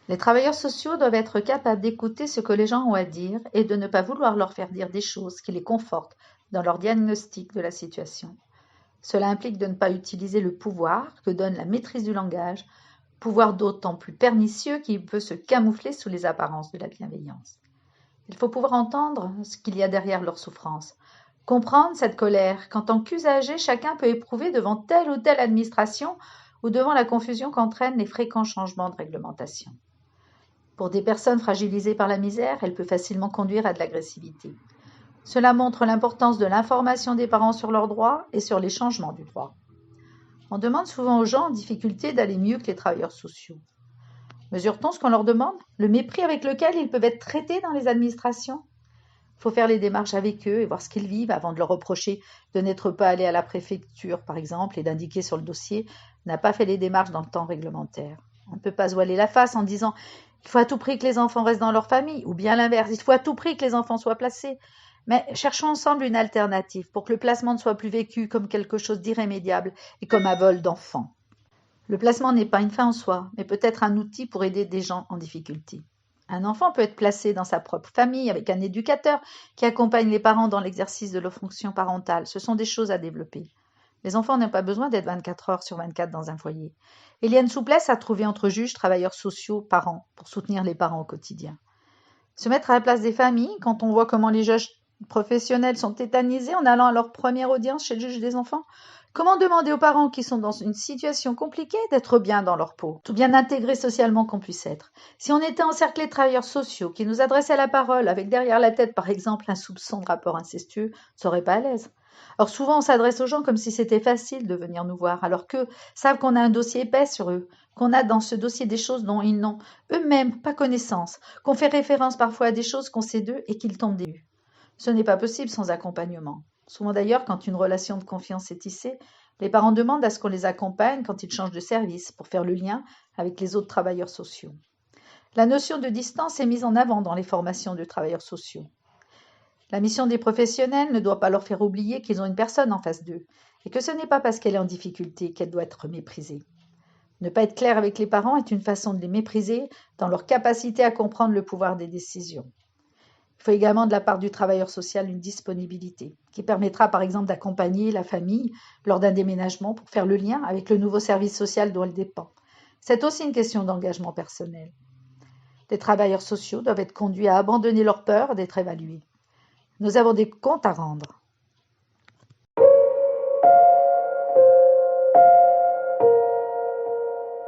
Les travailleurs sociaux doivent être capables d'écouter ce que les gens ont à dire et de ne pas vouloir leur faire dire des choses qui les confortent dans leur diagnostic de la situation. Cela implique de ne pas utiliser le pouvoir que donne la maîtrise du langage, pouvoir d'autant plus pernicieux qu'il peut se camoufler sous les apparences de la bienveillance. Il faut pouvoir entendre ce qu'il y a derrière leur souffrance, comprendre cette colère qu'en tant qu'usager, chacun peut éprouver devant telle ou telle administration ou devant la confusion qu'entraînent les fréquents changements de réglementation. Pour des personnes fragilisées par la misère, elle peut facilement conduire à de l'agressivité. Cela montre l'importance de l'information des parents sur leurs droits et sur les changements du droit. On demande souvent aux gens en difficulté d'aller mieux que les travailleurs sociaux. Mesure-t-on ce qu'on leur demande? Le mépris avec lequel ils peuvent être traités dans les administrations? Il faut faire les démarches avec eux et voir ce qu'ils vivent avant de leur reprocher de n'être pas allé à la préfecture, par exemple, et d'indiquer sur le dossier « n'a pas fait les démarches dans le temps réglementaire ». On ne peut pas se voiler la face en disant « il faut à tout prix que les enfants restent dans leur famille » ou bien l'inverse « il faut à tout prix que les enfants soient placés ». Mais cherchons ensemble une alternative pour que le placement ne soit plus vécu comme quelque chose d'irrémédiable et comme un vol d'enfants. Le placement n'est pas une fin en soi, mais peut être un outil pour aider des gens en difficulté. Un enfant peut être placé dans sa propre famille avec un éducateur qui accompagne les parents dans l'exercice de leurs fonctions parentales. Ce sont des choses à développer. Les enfants n'ont pas besoin d'être 24 heures sur 24 dans un foyer. Il y a une souplesse à trouver entre juges, travailleurs sociaux, parents, pour soutenir les parents au quotidien. Se mettre à la place des familles, quand on voit comment les juges professionnels sont tétanisés en allant à leur première audience chez le juge des enfants. Comment demander aux parents qui sont dans une situation compliquée d'être bien dans leur peau, tout bien intégrés socialement qu'on puisse être? Si on était encerclé de travailleurs sociaux qui nous adressaient la parole avec derrière la tête, par exemple, un soupçon de rapport incestueux, on serait pas à l'aise. Alors souvent, on s'adresse aux gens comme si c'était facile de venir nous voir, alors qu'eux savent qu'on a un dossier épais sur eux, qu'on a dans ce dossier des choses dont ils n'ont eux-mêmes pas connaissance, qu'on fait référence parfois à des choses qu'on sait d'eux et qu'ils tombent des nues. Ce n'est pas possible sans accompagnement. Souvent d'ailleurs, quand une relation de confiance est tissée, les parents demandent à ce qu'on les accompagne quand ils changent de service pour faire le lien avec les autres travailleurs sociaux. La notion de distance est mise en avant dans les formations de travailleurs sociaux. La mission des professionnels ne doit pas leur faire oublier qu'ils ont une personne en face d'eux et que ce n'est pas parce qu'elle est en difficulté qu'elle doit être méprisée. Ne pas être clair avec les parents est une façon de les mépriser dans leur capacité à comprendre le pouvoir des décisions. Il faut également de la part du travailleur social une disponibilité qui permettra par exemple d'accompagner la famille lors d'un déménagement pour faire le lien avec le nouveau service social dont elle dépend. C'est aussi une question d'engagement personnel. Les travailleurs sociaux doivent être conduits à abandonner leur peur d'être évalués. Nous avons des comptes à rendre.